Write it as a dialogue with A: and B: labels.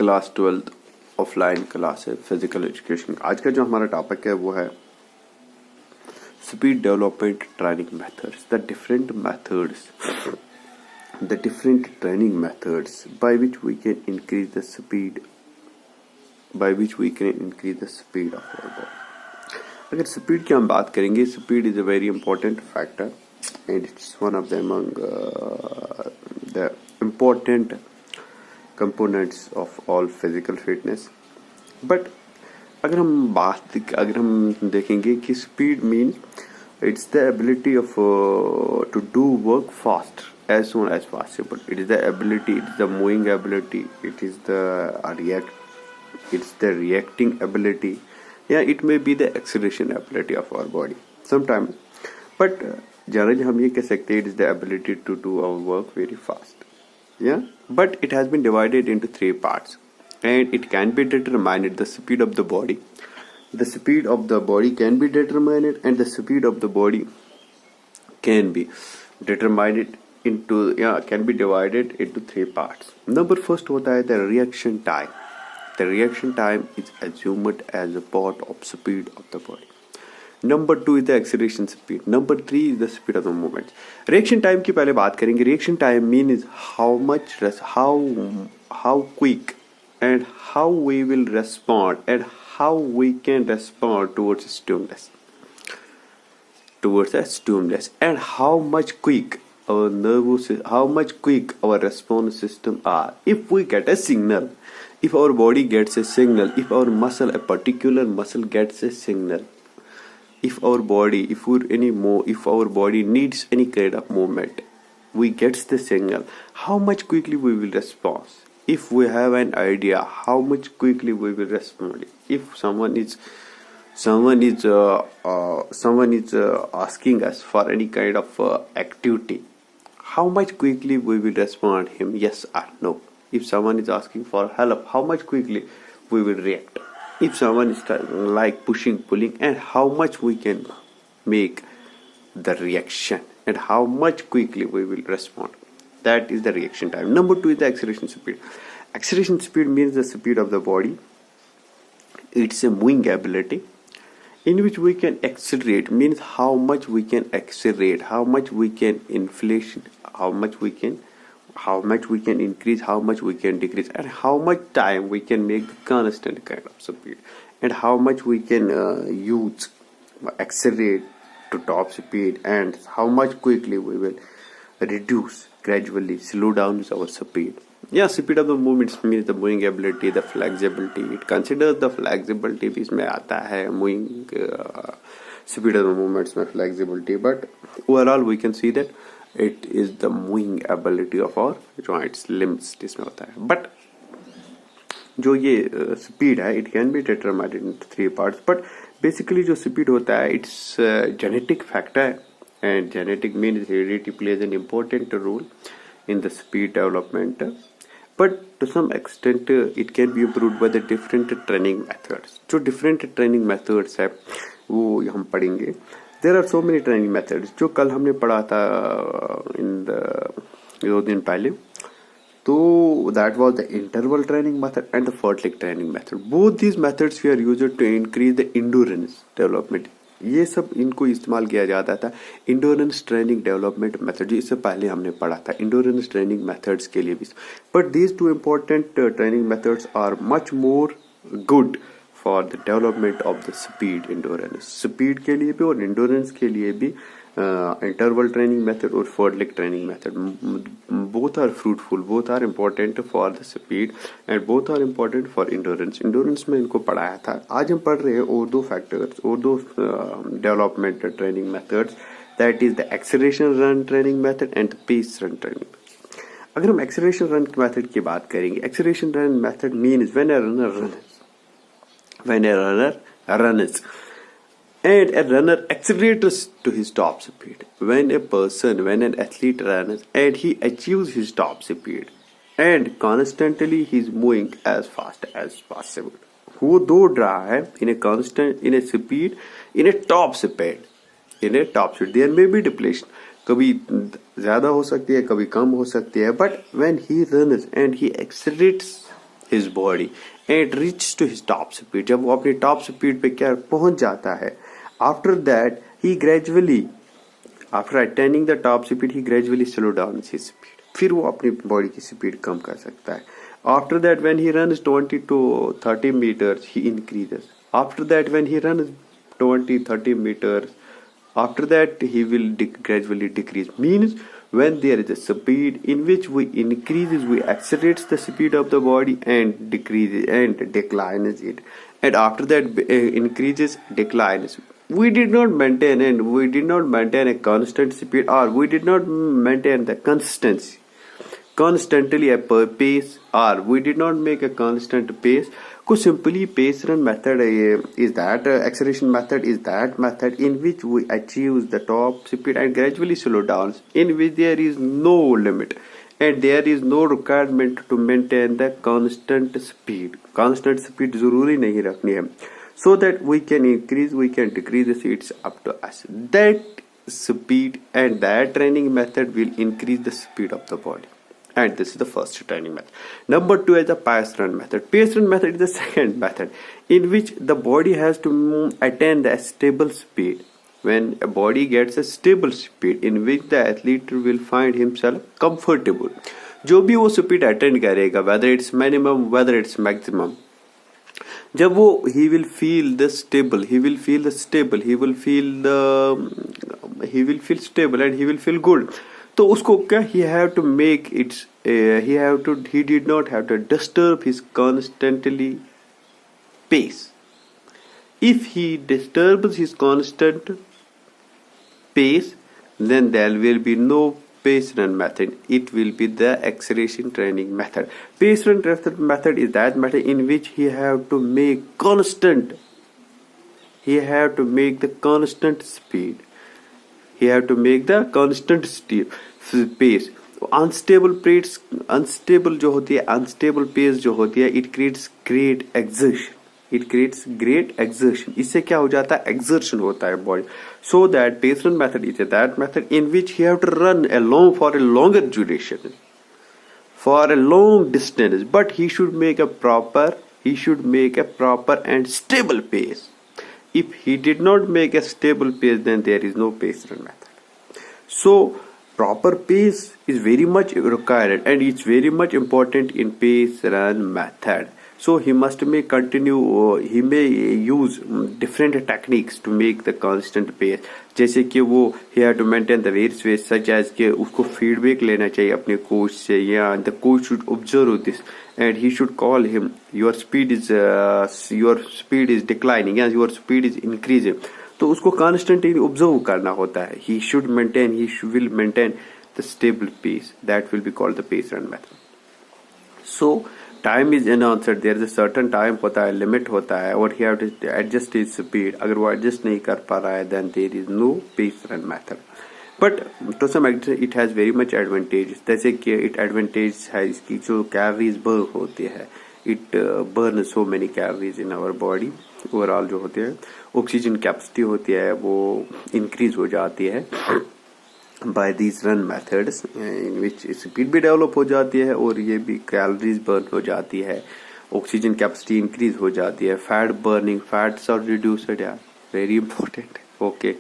A: Class 12th offline class है physical education. आज का जो हमारा टॉपिक है वो है speed development training methods, the different training methods by which we can increase the speed of our body। अगर स्पीड की हम बात करेंगे, speed is a very important factor and it's one of the among the important components of all physical fitness. But अगर हम देखेंगे कि speed means it's the ability of to do work fast as soon as possible। it is the ability, it is the moving ability, it is the reacting ability, yeah, it may be the acceleration ability of our body sometimes, but generally हम ये कह सकते हैं it is the ability to do our work very fast, yeah, but it has been divided into 3 parts and it can be determined the speed of the body can be determined and the speed of the body can be determined can be divided into 3 parts। Number first होता है the reaction time। The reaction time is assumed as a part of speed of the body। Number 2 is the acceleration speed। Number 3 is the speed of the movement। Reaction time की पहले बात करेंगे। Reaction time means how quick and how we will respond and how we can respond towards a stimulus and how much quick our response system are if we get a signal, if our body gets a signal, if a particular muscle gets a signal, if our body needs any kind of movement, we gets the signal, how much quickly we will respond। If we have an idea how much quickly we will respond, if someone is asking us for any kind of activity, how much quickly we will respond him yes or no। If someone is asking for help, how much quickly we will react। If someone is like pushing, pulling, and how much we can make the reaction and how much quickly we will respond, that is the reaction time। Number 2 is the acceleration speed। Acceleration speed means the speed of the body, it's a moving ability in which we can accelerate, means how much we can accelerate, how much we can inflation, how much we can increase, how much we can decrease, and how much time we can make the constant kind of speed, and how much we can accelerate to top speed, and how much quickly we will gradually slow down our speed। Yeah, speed of the movements means the moving ability, the flexibility, it considers the flexibility भी इसमें आता है, moving speed of the movements में flexibility, but overall we can see that it is the moving ability of our joints, limbs जिसमें होता है। but जो ये speed है it can be determined into 3 parts, but basically जो speed होता है it's genetic factor, and genetic means heredity plays an important role in the speed development, but to some extent it can be improved by the different training methods। जो different training methods है वो हम पढ़ेंगे। there are so many training methods जो कल हमने पढ़ा था in the 2 दिन पहले, तो that was the interval training method and the fartlek training method। both these methods were used to increase the endurance development। ये सब इनको इस्तेमाल किया जाता था इंडोरेंस ट्रेनिंग डेवलपमेंट मेथड, इससे पहले हमने पढ़ा था इंडोरेंस ट्रेनिंग मेथड्स के लिए भी। But these 2 important training methods are much more good for the development of the speed endurance. Speed के लिए भी और इंडोरेंस के लिए भी इंटरवल ट्रेनिंग मेथड और fartlek training method, both are fruitful, both are important for the speed and both are important for endurance में इनको पढ़ाया था। आज हम पढ़ रहे हैं और 2 फैक्टर्स और 2 development training methods, that is the acceleration run training method and pace run training. अगर हम एक्सेलरेशन रन मेथड की बात करेंगे, acceleration run method means when a runner and a runner accelerates to his top speed। when an athlete runs and he achieves his top speed and constantly he is moving as fast as possible, वो दौड़ रहा है in a speed, in a top speed, there may be depletion, कभी ज्यादा हो सकती है कभी कम हो सकती है, but when he runs and he accelerates his body and reaches to his top speed. जब वो अपनी top speed पे क्या पहुंच जाता है, after that he gradually, after attaining the top speed, he gradually slow down his speed. फिर वो अपनी बॉडी की स्पीड कम कर सकता है. After that, when he runs 20 to 30 meters, he increases. After that, when he runs 20-30 meters, after that he will gradually decrease. Means when there is a speed in which we increases, we accelerates the speed of the body and decreases and declines it, and after that increases, declines. We did not maintain a constant speed, or we did not maintain the consistency constantly a pace, or we did not make a constant pace. Because simply pace run method is that acceleration method is that method in which we achieve the top speed and gradually slow down, in which there is no limit and there is no requirement to maintain the constant speed. Constant speed जरूरी नहीं रखनी है, so that we can increase, we can decrease the speeds up to us. That speed and that training method will increase the speed of the body. And this is the first training method. Number 2 is the pace run method. Pace run method is the second method in which the body has to attain the stable speed. When a body gets a stable speed in which the athlete will find himself comfortable, जो भी वो speed attain करेगा, whether it's minimum, whether it's maximum, जब वो he will feel stable and he will feel good. तो उसको क्या, he did not have to disturb his constantly pace. If he disturbs his constant pace, then there will be no pace run method. It will be the acceleration training method. Pace run method is that method in which he have to make the constant speed. He have to make the constant pace. Unstable pace जो होती है, unstable pace जो होती है, it creates great exertion. इससे क्या हो जाता है, exertion होता है body. So that pace run method is that method in which he have to run for a longer duration, for a long distance, but he should make a proper and stable pace. If he did not make a stable pace, then there is no pace run method. So proper pace is very much required and it's very much important in pace run method. So he may use different techniques to make the constant pace. जैसे कि वो he have to maintain the various ways, such as कि उसको feedback लेना चाहिए अपने coach से, या the coach should observe this and he should call him, your speed is declining, yes, your speed is increasing. तो उसको constantly observe करना होता है. He will maintain the stable pace. That will be called the pace run method. So time is unanswered. There is a certain time होता है, limit होता है, और he have to adjust his speed. अगर वो adjust नहीं कर पा रहा है, then there is no pace run method. But to some extent it has very much advantages. जैसे कि it advantage है इसकी जो calories burn होती है, it burns so many calories in our body. Overall जो होते हैं, oxygen capacity होती है वो increase हो जाती है by these run methods, in which speed भी develop हो जाती है और ये भी calories burn हो जाती है, oxygen capacity increase हो जाती है, fat burning, fats are reduced. Yeah, very important. Okay.